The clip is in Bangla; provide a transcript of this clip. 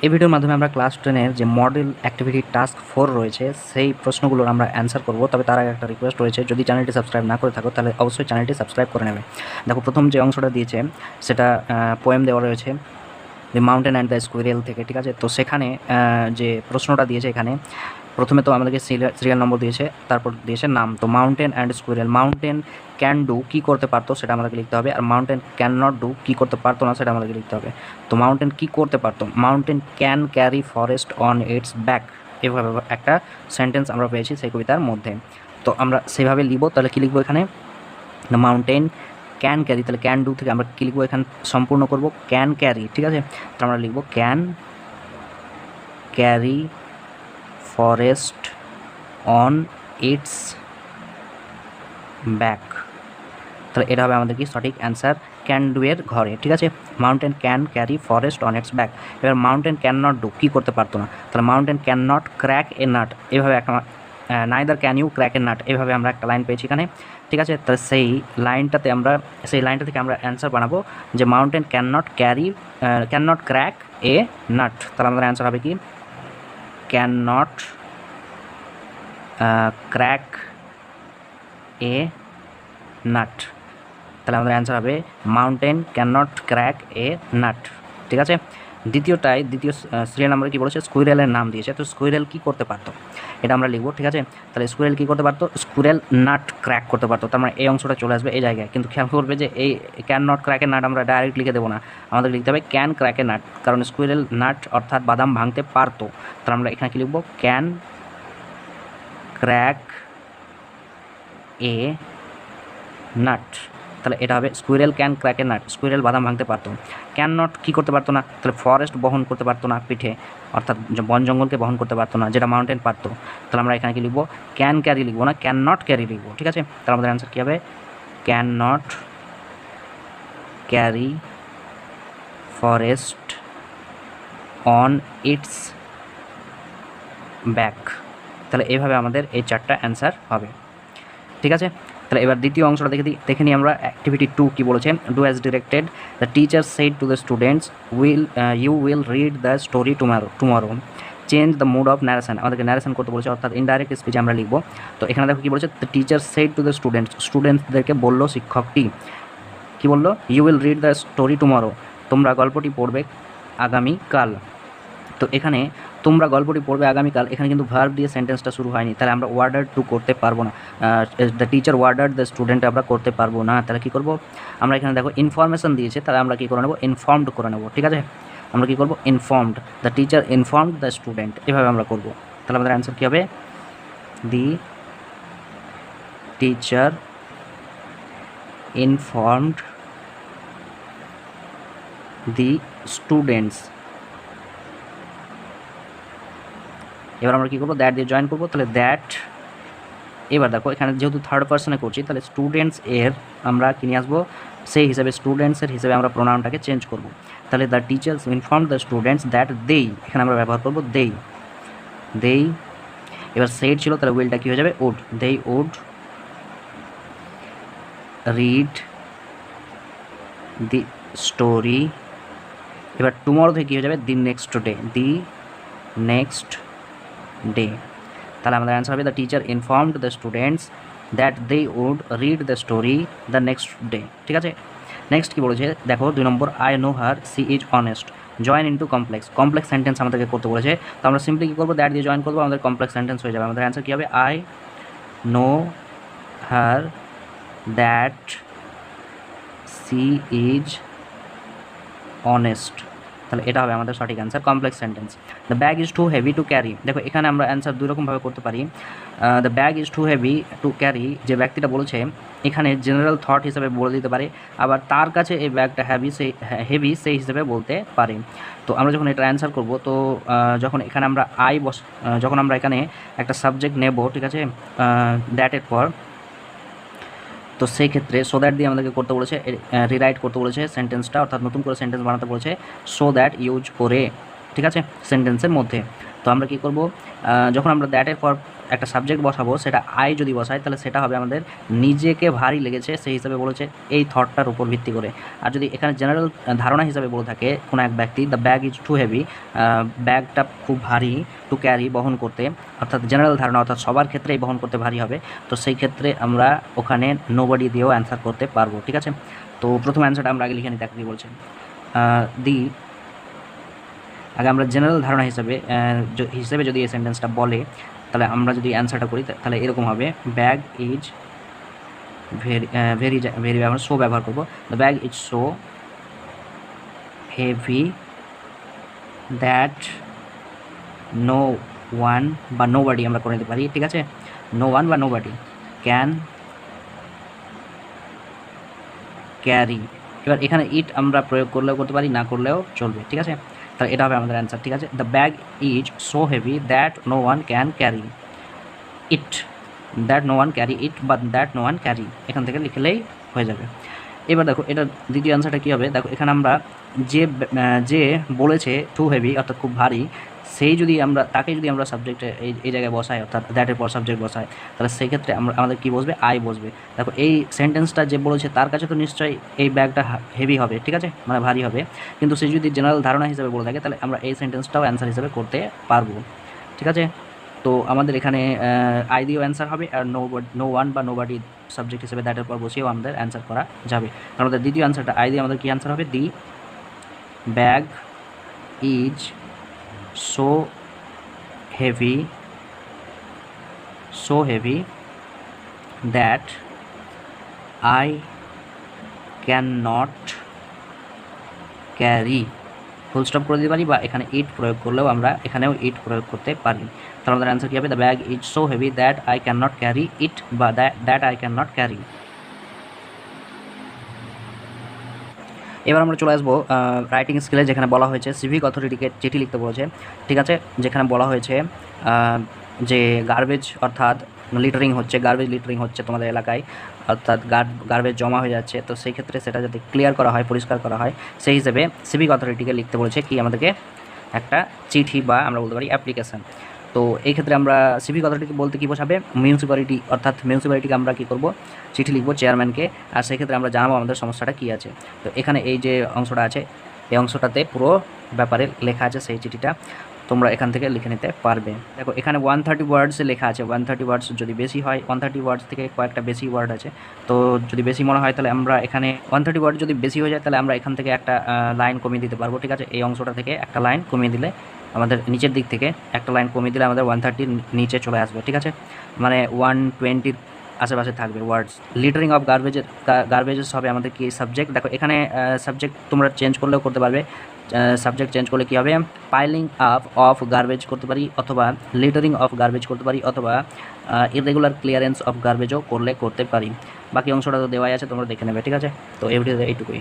এই ভিডিওর মাধ্যমে আমরা ক্লাস 10-এর যে মডেল অ্যাক্টিভিটি টাস্ক 4 রয়েছে সেই প্রশ্নগুলোর আমরা অ্যান্সার করব। তবে তার আগে একটা রিকোয়েস্ট রয়েছে, যদি চ্যানেলটি সাবস্ক্রাইব না করে থাকো তাহলে অবশ্যই চ্যানেলটি সাবস্ক্রাইব করে নেবে। দেখো, প্রথম যে অংশটা দিয়েছে সেটা পোয়েম দেওয়া রয়েছে the mountain and the squirrel থেকে, ঠিক আছে। তো সেখানে যে প্রশ্নটা দিয়েছে এখানে প্রথমে তো আমাদেরকে সিরিয়াল নম্বর দিয়েছে, তারপর দিয়েছে নাম। তো mountain and squirrel, mountain can do কী করতে পারতো সেটা আমাদেরকে লিখতে হবে, আর মাউন্টেন ক্যান নট ডু কী করতে পারতো না সেটা আমাদেরকে লিখতে হবে। তো মাউন্টেন কী করতে পারতো, mountain can carry forest on its back, এভাবে একটা সেন্টেন্স আমরা পেয়েছি সেই কবিতার মধ্যে। তো আমরা সেভাবে লিখব। তাহলে কী লিখবো এখানে, দ্য মাউন্টেন ক্যান ক্যারি, তাহলে ক্যান ডু থেকে আমরা কী লিখবো এখানে সম্পূর্ণ করব ক্যান ক্যারি, ঠিক আছে। তো আমরা লিখবো can carry forest on its back. তাহলে এটা হবে আমাদের কি সঠিক অ্যান্সার ক্যান ডু এর ঘরে, ঠিক আছে। Mountain can carry forest on its back. এবার মাউন্টেন ক্যান নট ডু, কী করতে পারতো না, তাহলে mountain can not crack a nut, এভাবে একটা neither can you crack a nut, এভাবে আমরা একটা লাইন পেয়েছি এখানে, ঠিক আছে। তাহলে সেই লাইনটা থেকে আমরা অ্যান্সার বানাবো যে mountain can not crack a nut. তাহলে আমাদের অ্যান্সার হবে কি can not crack a nut. তাহলে আমাদের অ্যান্সার হবে mountain can not crack a nut, ঠিক আছে। দ্বিতীয় সিরিয়াল নাম্বারে কী বলেছে, স্কুইরেলের নাম দিয়েছে। তো স্কুইরেল কী করতে পারতো এটা আমরা লিখবো, ঠিক আছে। তাহলে স্কুইরেল কী করতে পারতো, স্কুইরেল নাট ক্র্যাক করতে পারতো। তার মানে এই অংশটা চলে আসবে এই জায়গায়, কিন্তু খেয়াল করবে যে এই can not crack a nut আমরা ডাইরেক্ট লিখে দেবো না, আমাদের লিখতে হবে ক্যান ক্র্যাক এ নাট, কারণ স্কুইরেল নাট অর্থাৎ বাদাম ভাঙতে পারতো। তাহলে আমরা এখানে কী লিখবো, ক্যান ক্র্যাক এ নাট। তাহলে এটা হবে squirrel can crack a nut, squirrel বাদাম ভাঙতে পারতো। ক্যান নট কী করতে পারতো না, তাহলে ফরেস্ট বহন করতে পারতো না পিঠে, অর্থাৎ বন জঙ্গলকে বহন করতে পারতো না, যেটা মাউন্টেন পারতো। তাহলে আমরা এখানে কি লিখবো, ক্যান ক্যারি লিখবো না, ক্যান নট ক্যারি লিখবো, ঠিক আছে। তাহলে আমাদের অ্যান্সার কী হবে, can not carry forest on its back. তাহলে এইভাবে আমাদের এই চারটা অ্যান্সার হবে, ঠিক আছে। তাহলে এবার দ্বিতীয় অংশটা দেখে নিই আমরা। অ্যাক্টিভিটি 2 কী বলেছে, do as directed, the teacher said to the students you will read the story tomorrow, change the mood of narration. আমাদেরকে ন্যারেশন করতে বলেছে, অর্থাৎ ইনডাইরেক্ট স্পিচে আমরা লিখবো। তো এখানে দেখো কী বলেছে, the teacher said to the স্টুডেন্টসদেরকে বললো শিক্ষকটি, কী বললো, you will read the story tomorrow, তোমরা গল্পটি পড়বে আগামীকাল। তো এখানে তোমরা গল্পটি পড়বে আগামীকাল, এখানে কিন্তু ভার্ব দিয়ে সেন্টেন্সটা শুরু হয়নি, তাহলে আমরা ওয়ার্ডার টু করতে পারবো না। The teacher order the student আমরা করতে পারবো না। তাহলে কী করবো, আমরা এখানে দেখো ইনফরমেশন দিয়েছে, তাহলে আমরা কী করে নেবো, ইনফর্মড করে নেবো, ঠিক আছে। আমরা কী করবো, informed, the teacher informed the student, এভাবে আমরা করবো। তাহলে আমাদের অ্যান্সার কী হবে, the teacher informed the students. এবার আমরা কী করবো, দ্যাট দিয়ে জয়েন করবো, তাহলে দ্যাট। এবার দেখো এখানে যেহেতু থার্ড পার্সনে করছি, তাহলে স্টুডেন্টস এর আমরা কী নিয়ে আসবো, সেই হিসাবে স্টুডেন্টসের হিসেবে আমরা প্রোনাউনটাকে চেঞ্জ করব। তাহলে the teachers inform the students that দেই, এখানে আমরা ব্যবহার করবো দেই। এবার সেড ছিল, তাহলে উইলটা কী হয়ে যাবে, উড, দেই উড রিড দি স্টোরি। এবার টুমরো থেকে কী হয়ে যাবে, দি নেক্সট ডে। তাহলে আমাদের অ্যান্সার হবে the teacher informed the students that they would read the story the next day, ঠিক আছে। নেক্সট কী বলেছে দেখো 2 নম্বর, I know her she is honest, join into complex sentence আমাদেরকে করতে বলেছে। তো আমরা সিম্পলি কী করবো, দ্যাট দিয়ে জয়েন করবো, আমাদের কমপ্লেক্স সেন্টেন্স হয়ে যাবে। আমাদের অ্যান্সার কী হবে, I know her that she is honest. তাহলে এটা হবে আমাদের সঠিক answer, complex sentence. The bag is too heavy to carry, দেখো এখানে আমরা অ্যান্সার দুই রকমভাবে করতে পারি। The bag is too heavy to carry, যে ব্যক্তিটা বলেছে এখানে জেনারেল থট হিসেবে বলে দিতে পারে, আবার তার কাছে এই ব্যাগটা হেভি সেই হিসেবে বলতে পারে। তো আমরা যখন এটা অ্যান্সার করব, তো যখন এখানে আমরা যখন আমরা এখানে একটা সাবজেক্ট নেব, ঠিক আছে, দ্যাটের পর, তো সেই ক্ষেত্রে সো দ্যাট দিয়ে আমাদেরকে করতে বলেছে, রিরাইট করতে বলেছে সেন্টেন্সটা, অর্থাৎ নতুন করে সেন্টেন্স বানাতে বলেছে সো দ্যাট ইউজ করে, ঠিক আছে, সেন্টেন্সের মধ্যে। তো আমরা কী করব, যখন আমরা দ্যাটের পর একটা সাবজেক্ট বসাবো সেটা আই যদি বসাই তাহলে সেটা হবে আমাদের নিজেকে ভারী লেগেছে সেই হিসাবে বলেছে এই থটটার উপর ভিত্তি করে। আর যদি এখানে জেনারেল ধারণা হিসাবে বলে থাকে কোনো এক ব্যক্তি the bag is too heavy, ব্যাগটা খুব ভারী, টু ক্যারি বহন করতে, অর্থাৎ জেনারেল ধারণা অর্থাৎ সবার ক্ষেত্রেই বহন করতে ভারী হবে, তো সেই ক্ষেত্রে আমরা ওখানে নোবডি দিয়েও অ্যান্সার করতে পারবো। ঠিক আছে, তো প্রথম অ্যান্সারটা আমরা আগে লিখে নিই, তাকে কী বলছে। আগে আমরা জেনারেল ধারণা হিসেবে যদি এই সেন্টেন্সটা বলে তাহলে আমরা যদি অ্যান্সারটা করি তাহলে এরকম হবে, ব্যাগ ইজ ভেরি আমরা সো ব্যবহার করবো, the bag is so heavy that no one বা নো বডি আমরা করে নিতে পারি। ঠিক আছে, নো ওয়ান বা নো বডি ক্যান ক্যারি। এবার এখানে ইট আমরা প্রয়োগ করলেও করতে পারি, না করলেও চলবে। ঠিক আছে, তাহলে এটা হবে আমাদের অ্যান্সার। ঠিক আছে, the bag is so heavy that no one can carry it, that no one carry it বা দ্যাট নো ওয়ান ক্যারি, এখান থেকে লিখলেই হয়ে যাবে। এবার দেখো এটা দ্বিতীয় অ্যান্সারটা কী হবে, দেখো এখানে আমরা যে বলেছে টু হেভি অর্থাৎ খুব ভারী, তাকে যদি আমরা সাবজেক্টে এই জায়গায় বসাই অর্থাৎ দ্যাটের পর সাবজেক্ট বসাই তাহলে সেই ক্ষেত্রে আমাদের কী বসবে, আই বসবে। দেখো এই সেন্টেন্সটা যে বলেছে তার কাছে তো নিশ্চয়ই এই ব্যাগটা হেভি হবে, ঠিক আছে, মানে ভারী হবে, কিন্তু সে যদি জেনারেল ধারণা হিসেবে বলে থাকে তাহলে আমরা এই সেন্টেন্সটাও অ্যান্সার হিসেবে করতে পারবো। ঠিক আছে, তো আমাদের এখানে আই দিয়েও অ্যান্সার হবে, আর নো ওয়ান বা নো বডি সাবজেক্ট হিসেবে দ্যাটের পর বসিয়েও আমাদের অ্যান্সার করা যাবে। আমাদের দ্বিতীয় অ্যান্সারটা আই দিয়ে আমাদের কী অ্যান্সার হবে, the bag is so heavy that I cannot carry, full stop করে দিতে পারি বা এখানে ইট প্রয়োগ করলেও আমরা এখানেও ইট প্রয়োগ করতে পারি। তাহলে আমাদের অ্যান্সার কী হবে, the bag is so heavy that I can not carry it বা that I can not carry. এবার আমরা চলে আসবো রাইটিং স্কিলে, যেখানে বলা হয়েছে সিভিক অথরিটিকে চিঠি লিখতে বলেছে। ঠিক আছে, যেখানে বলা হয়েছে যে গার্বেজ অর্থাৎ গার্বেজ লিটারিং হচ্ছে তোমাদের এলাকায়, অর্থাৎ গার্বেজ জমা হয়ে যাচ্ছে, তো সেই ক্ষেত্রে সেটা যাতে ক্লিয়ার করা হয়, পরিষ্কার করা হয়, সেই হিসেবে সিভিক অথরিটিকে লিখতে বলেছে কি আমাদেরকে একটা চিঠি বা আমরা বলতে পারি অ্যাপ্লিকেশান। তো এই ক্ষেত্রে আমরা সিভিক অথরিটি বলতে কী বোঝাবে, মিউনিসিপ্যালিটি, অর্থাৎ মিউনিসিপ্যালিটিকে আমরা কী করব, চিঠি লিখবো চেয়ারম্যানকে, আর সেক্ষেত্রে আমরা জানাবো আমাদের সমস্যাটা কী আছে। তো এখানে এই যে অংশটা আছে এই অংশটাতে পুরো ব্যাপারে লেখা আছে, সেই চিঠিটা তোমরা এখান থেকে লিখে নিতে পারবে। দেখো এখানে 130 ওয়ার্ডসে লেখা আছে, 130 ওয়ার্ডস যদি বেশি হয়, 130 ওয়ার্ডস থেকে কয়েকটা বেশি ওয়ার্ড আছে, তো যদি বেশি মনে হয় তাহলে আমরা এখানে 130 ওয়ার্ড যদি বেশি হয়ে যায় তাহলে আমরা এখান থেকে একটা লাইন কমিয়ে দিতে পারবো। ঠিক আছে, এই অংশটা থেকে একটা লাইন কমিয়ে দিলে আমাদের নিচের দিক থেকে একটা লাইন কমিয়ে দিলে আমাদের 130 নিচে চলে আসবে। ঠিক আছে, মানে 120 আশেপাশে থাকবে ওয়ার্ডস। লিটারিং অফ গার্বেজেস হবে আমাদের কি সাবজেক্ট। দেখো এখানে সাবজেক্ট তোমরা চেঞ্জ করলেও করতে পারবে, সাবজেক্ট চেঞ্জ করলে কী হবে, পাইলিং আপ অফ গার্বেজ করতে পারি, অথবা লিটারিং অফ গার্বেজ করতে পারি, অথবা ইরেগুলার ক্লিয়ারেন্স অফ গার্বেজও করতে পারি। বাকি অংশটা তো দেওয়াই আছে, তোমরা দেখে নেবে। ঠিক আছে, তো এইটুকুই।